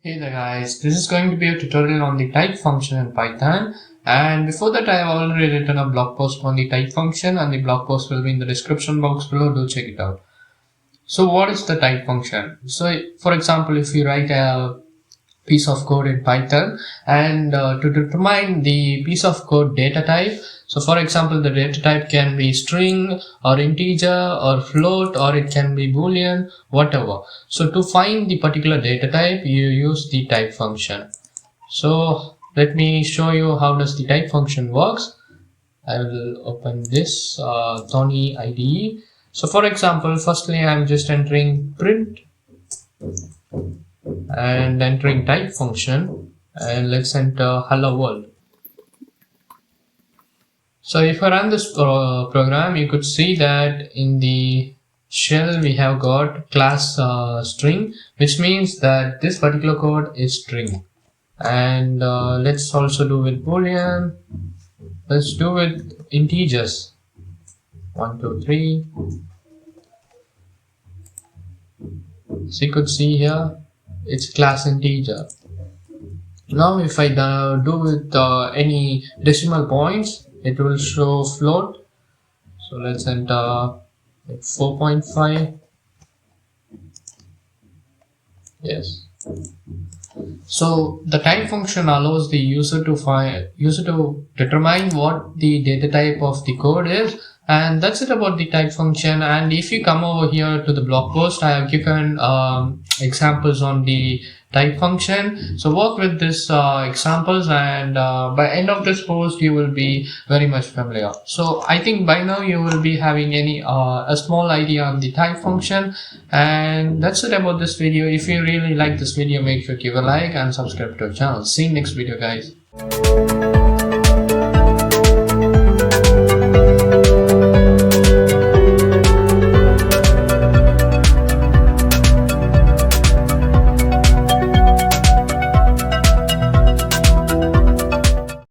Hey there guys, this is going to be a tutorial on the type function in Python, and before that I have already written a blog post on the type function and the blog post will be in the description box below. Do check it out. So what is the type function? So for example, if you write a piece of code in Python and to determine the piece of code data type, so for example the data type can be string or integer or float, or it can be boolean, whatever. So to find the particular data type you use the type function. So let me show you how does the type function works. I will open this Tony IDE. So for example, firstly I'm just entering print and entering type function, and let's enter hello world. So if I run this program, you could see that in the shell we have got class string, which means that this particular code is string. And let's also do with boolean. Let's do with integers 1 2 3. So you could see here it's class integer. Now if I do with any decimal points, it will show float. So let's enter 4.5. Yes. So the type function allows the user to determine what the data type of the code is, and that's it about the type function. And if you come over here to the blog post, I have given examples on the type function. So work with these examples, and by end of this post you will be very much familiar. So I think by now you will be having a small idea on the type function, and that's it about this video. If you really like this video, make sure to give a like and subscribe to our channel. See you next video guys.